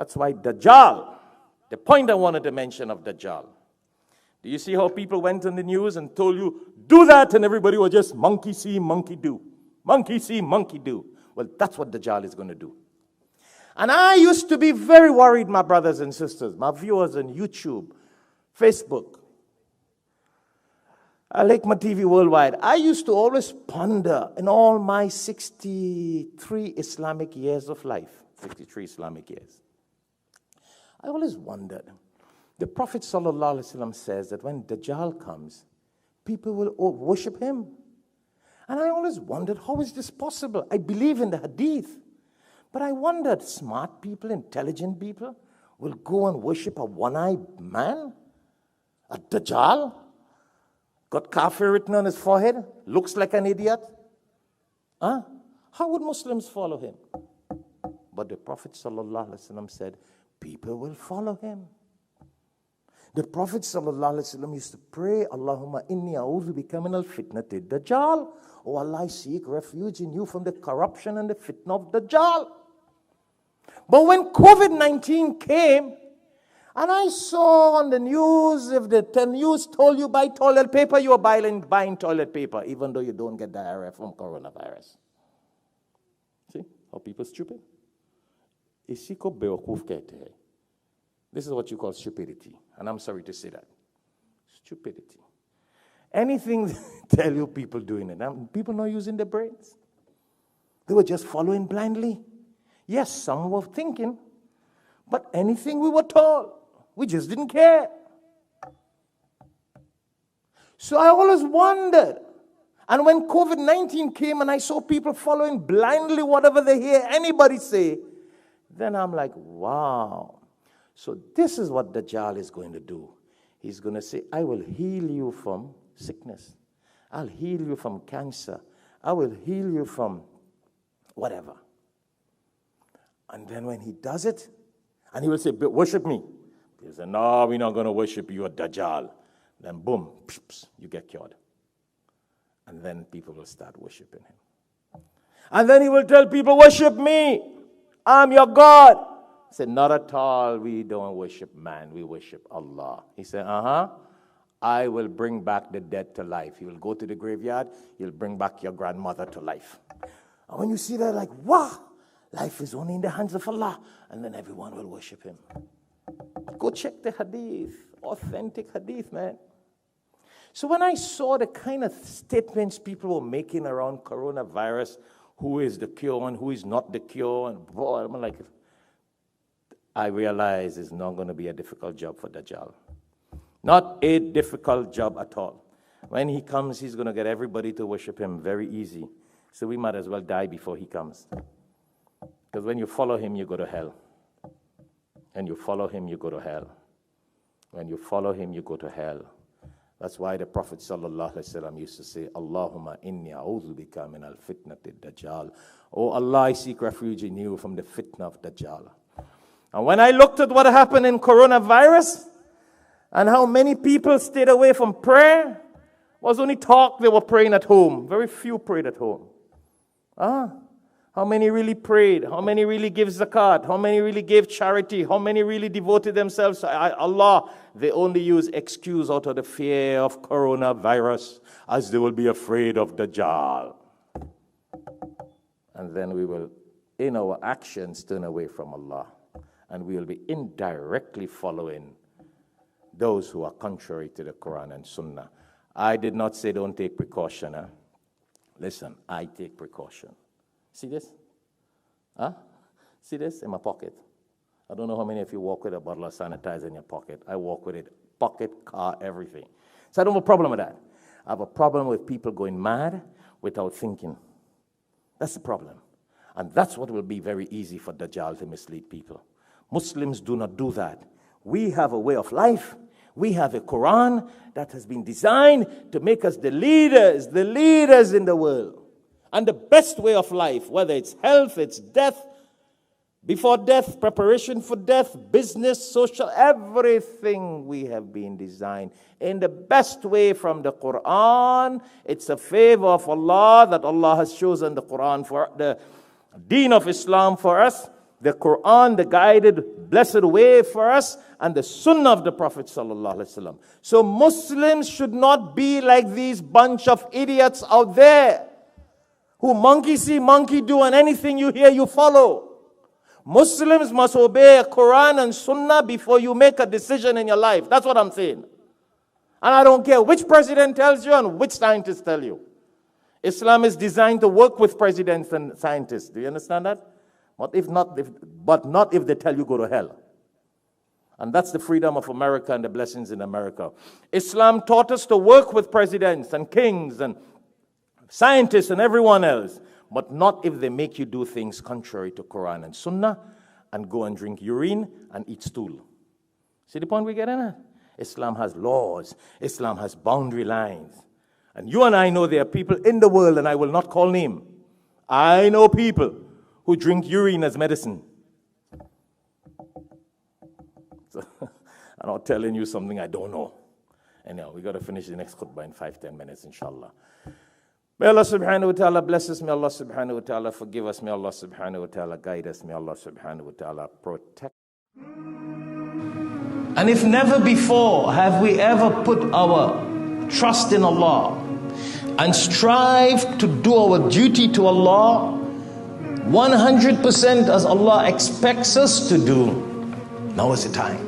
That's why Dajjal, the point I wanted to mention of Dajjal. Do you see how people went on the news and told you, do that, and everybody was just monkey see, monkey do. Monkey see, monkey do. Well, that's what Dajjal is going to do. And I used to be very worried, my brothers and sisters, my viewers on YouTube, Facebook, Hikmat TV Worldwide. I used to always ponder in all my 63 Islamic years of life, 63 Islamic years. I always wondered. The Prophet ﷺ says that when Dajjal comes, people will worship him. And I always wondered, how is this possible? I believe in the hadith. But I wondered, smart people, intelligent people will go and worship a one-eyed man? A Dajjal? Got kafir written on his forehead? Looks like an idiot? Huh? How would Muslims follow him? But the Prophet ﷺ said, people will follow him. The Prophet ﷺ used to pray, Allahumma inni a'udhu bika min al-fitnati Dajjal. Oh Allah, I seek refuge in you from the corruption and the fitna of Dajjal. But when COVID-19 came, and I saw on the news, if the news told you buy toilet paper, you are buying toilet paper, even though you don't get diarrhea from coronavirus. See how people are stupid? This is what you call stupidity. And I'm sorry to say that. Stupidity. Anything tell you people doing it. People not using their brains. They were just following blindly. Yes, some were thinking. But anything we were told, we just didn't care. So I always wondered. And when COVID-19 came and I saw people following blindly whatever they hear anybody say, then I'm like, wow. So this is what Dajjal is going to do. He's going to say, I will heal you from sickness. I'll heal you from cancer. I will heal you from whatever. And then when he does it, and he will say, worship me. He'll say, no, we're not going to worship you, Dajjal. Then boom, you get cured. And then people will start worshiping him. And then he will tell people, worship me. I'm your God. He said, not at all. We don't worship man. We worship Allah. He said, I will bring back the dead to life. He will go to the graveyard. He'll bring back your grandmother to life. And when you see that, like, wow, life is only in the hands of Allah. And then everyone will worship him. Go check the hadith. Authentic hadith, man. So when I saw the kind of statements people were making around coronavirus, who is the cure and who is not the cure, and boy, I'm like, I realize it's not going to be a difficult job for Dajjal. Not a difficult job at all. When he comes, he's going to get everybody to worship him very easy. So we might as well die before he comes. Because when you follow him, you go to hell. And you follow him, you go to hell. When you follow him, you go to hell. That's why the Prophet ﷺ used to say, Allahumma inni a'udhu bika min al-fitnati Dajjal. Oh Allah, I seek refuge in you from the fitna of Dajjal. And when I looked at what happened in coronavirus, and how many people stayed away from prayer, was only talk, they were praying at home. Very few prayed at home. How many really prayed? How many really gave zakat? How many really gave charity? How many really devoted themselves to Allah? They only use excuse out of the fear of coronavirus, as they will be afraid of Dajjal. And then we will, in our actions, turn away from Allah. And we will be indirectly following those who are contrary to the Quran and Sunnah. I did not say don't take precaution. Listen, I take precaution. See this? See this in my pocket? I don't know how many of you walk with a bottle of sanitizer in your pocket. I walk with it, pocket, car, everything. So I don't have a problem with that. I have a problem with people going mad without thinking. That's the problem. And that's what will be very easy for Dajjal to mislead people. Muslims do not do that. We have a way of life. We have a Quran that has been designed to make us the leaders in the world. And the best way of life, whether it's health, it's death, before death, preparation for death, business, social, everything we have been designed in the best way from the Quran. It's a favor of Allah that Allah has chosen the Quran for the deen of Islam for us. The Quran, the guided, blessed way for us, and the Sunnah of the Prophet sallallahu alaihi wasallam. So Muslims should not be like these bunch of idiots out there who monkey see, monkey do, and anything you hear, you follow. Muslims must obey Quran and Sunnah before you make a decision in your life. That's what I'm saying. And I don't care which president tells you and which scientists tell you. Islam is designed to work with presidents and scientists. Do you understand that? But not if they tell you go to hell. And that's the freedom of America and the blessings in America. Islam taught us to work with presidents and kings and scientists and everyone else, but not if they make you do things contrary to Quran and Sunnah and go and drink urine and eat stool. See the point we're getting at? Islam has laws. Islam has boundary lines. And you and I know there are people in the world, and I will not call name. I know people who drink urine as medicine. So, I'm not telling you something I don't know. Anyhow, we got to finish the next khutbah in 5-10 minutes, inshallah. May Allah subhanahu wa ta'ala bless us. May Allah subhanahu wa ta'ala forgive us. May Allah subhanahu wa ta'ala guide us. May Allah subhanahu wa ta'ala protect. And if never before have we ever put our trust in Allah and strive to do our duty to Allah 100% as Allah expects us to do, now is the time.